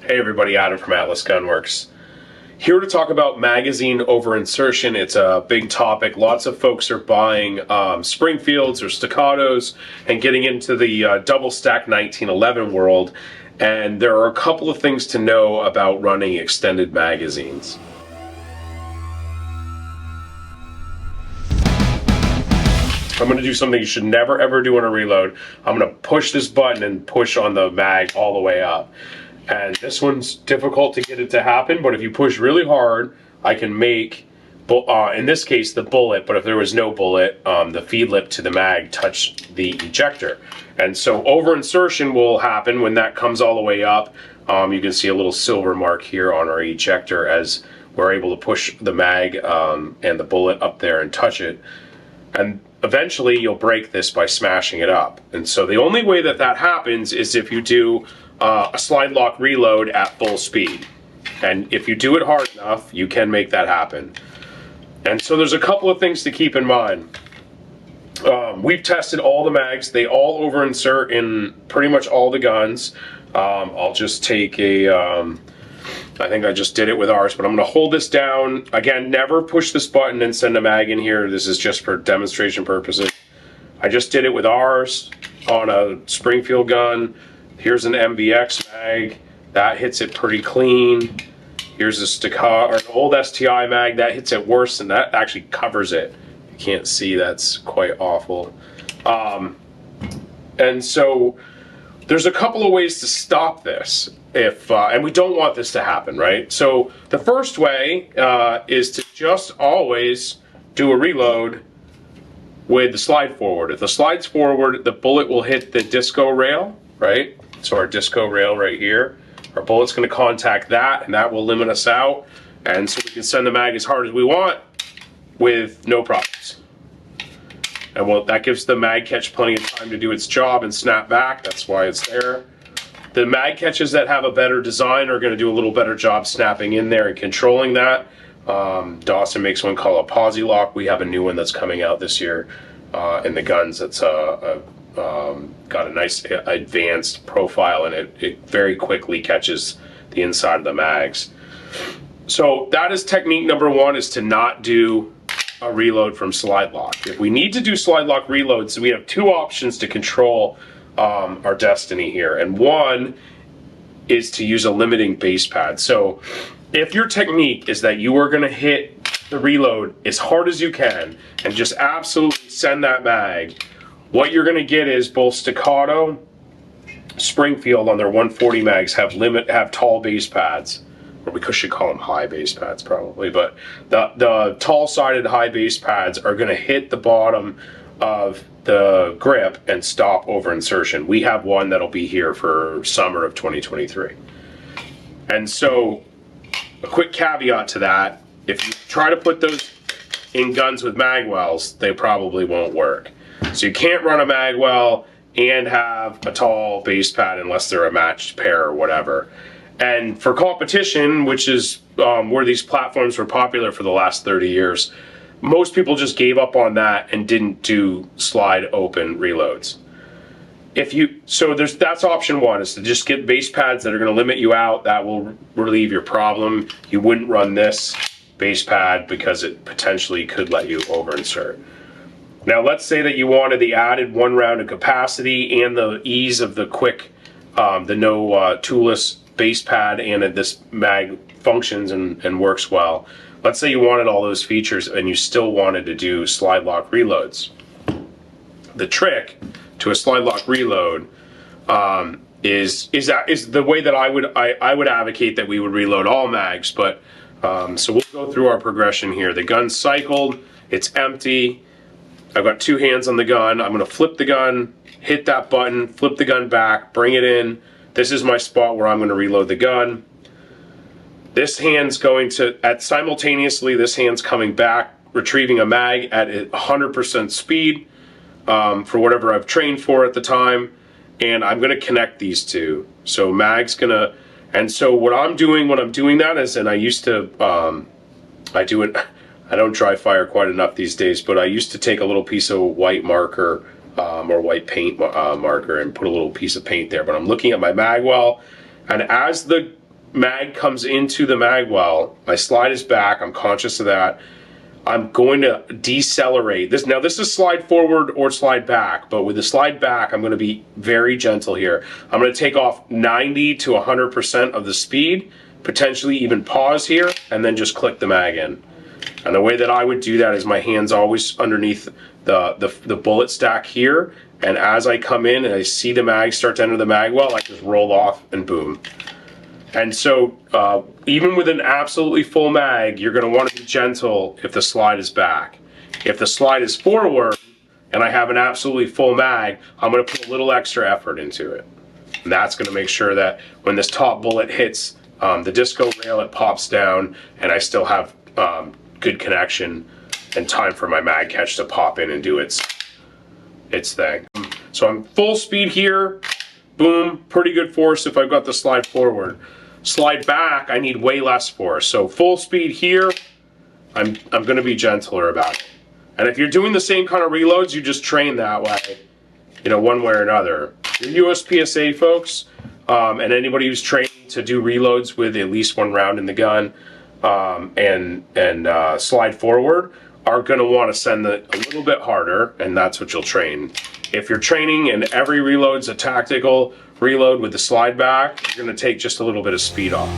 Hey everybody, Adam from Atlas Gunworks. Here to talk about magazine over-insertion. It's a big topic. Lots of folks are buying Springfields or Staccatos and getting into the double stack 1911 world. And there are a couple of things to know about running extended magazines. I'm going to do something you should never ever do on a reload. I'm going to push this button and push on the mag all the way up. And this one's difficult to get it to happen, but if you push really hard, I can make, in this case, the bullet, but if there was no bullet, the feed lip to the mag touch the ejector. And so over-insertion will happen when that comes all the way up. You can see a little silver mark here on our ejector as we're able to push the mag and the bullet up there and touch it. And eventually you'll break this by smashing it up. And so the only way that that happens is if you do a slide lock reload at full speed. And if you do it hard enough, you can make that happen. And so there's a couple of things to keep in mind. We've tested all the mags. They all over-insert in pretty much all the guns. I'll just take a, I think I just did it with ours, but I'm going to hold this down. Again, never push this button and send a mag in here. This is just for demonstration purposes. I just did it with ours on a Springfield gun. Here's an MVX mag, that hits it pretty clean. Here's a Staccato, or an old STI mag, that hits it worse, and that actually covers it. You can't see, that's quite awful. And so there's a couple of ways to stop this, if and we don't want this to happen, right? So the first way is to just always do a reload with the slide forward. If the slide's forward, the bullet will hit the disco rail, right? So our disco rail right here, our bullet's going to contact that, and that will limit us out, and so we can send the mag as hard as we want with no problems. And well, that gives the mag catch plenty of time to do its job and snap back. That's why it's there. The mag catches that have a better design are going to do a little better job snapping in there and controlling that. Dawson makes one called a posi lock. We have a new one that's coming out this year in the guns that's got a nice advanced profile, and it very quickly catches the inside of the mags. So that is technique number one, is to not do a reload from slide lock. If we need to do slide lock reloads, we have two options to control our destiny here, and one is to use a limiting base pad. So if your technique is that you are going to hit the reload as hard as you can and just absolutely send that mag, what you're going to get is both Staccato, Springfield on their 140 mags have tall base pads, or we should call them high base pads probably, but the tall-sided high base pads are going to hit the bottom of the grip and stop over-insertion. We have one that'll be here for summer of 2023. And so a quick caveat to that, if you try to put those in guns with mag wells, they probably won't work. So you can't run a mag well and have a tall base pad unless they're a matched pair or whatever. And for competition, which is where these platforms were popular for the last 30 years, most people just gave up on that and didn't do slide open reloads. That's option one, is to just get base pads that are going to limit you out. That will relieve your problem. You wouldn't run this base pad because it potentially could let you over-insert. Now let's say that you wanted the added 1 round of capacity and the ease of the quick, the no toolless base pad, and this mag functions and works well. Let's say you wanted all those features and you still wanted to do slide lock reloads. The trick to a slide lock reload is the way that I would advocate that we would reload all mags. But so we'll go through our progression here. The gun's cycled, it's empty. I've got two hands on the gun. I'm going to flip the gun, hit that button, flip the gun back, bring it in. This is my spot where I'm going to reload the gun. This hand's going to, simultaneously, this hand's coming back, retrieving a mag at 100% speed for whatever I've trained for at the time. And I'm going to connect these two. So mag's going to, and so what I'm doing when I'm doing that is, and I used to, I don't dry fire quite enough these days, but I used to take a little piece of white marker or white paint marker and put a little piece of paint there. But I'm looking at my mag well, and as the mag comes into the mag well, my slide is back, I'm conscious of that. I'm going to decelerate this. Now this is slide forward or slide back, but with the slide back, I'm going to be very gentle here. I'm going to take off 90 to 100% of the speed, potentially even pause here, and then just click the mag in. And the way that I would do that is my hand's always underneath the bullet stack here, and as I come in and I see the mag start to enter the mag well, I just roll off and boom. And so even with an absolutely full mag, you're going to want to be gentle if the slide is back. If the slide is forward and I have an absolutely full mag, I'm going to put a little extra effort into it. And that's going to make sure that when this top bullet hits the disco rail, it pops down and I still have good connection and time for my mag catch to pop in and do its thing. So I'm full speed here, boom, pretty good force if I've got the slide forward. Slide back, I need way less force. So full speed here, I'm going to be gentler about it. And if you're doing the same kind of reloads, you just train that way, you know, one way or another. Your USPSA folks, and anybody who's trained to do reloads with at least one round in the gun and slide forward are going to want to send it a little bit harder, and that's what you'll train. If you're training and every reload's a tactical reload with the slide back, you're going to take just a little bit of speed off.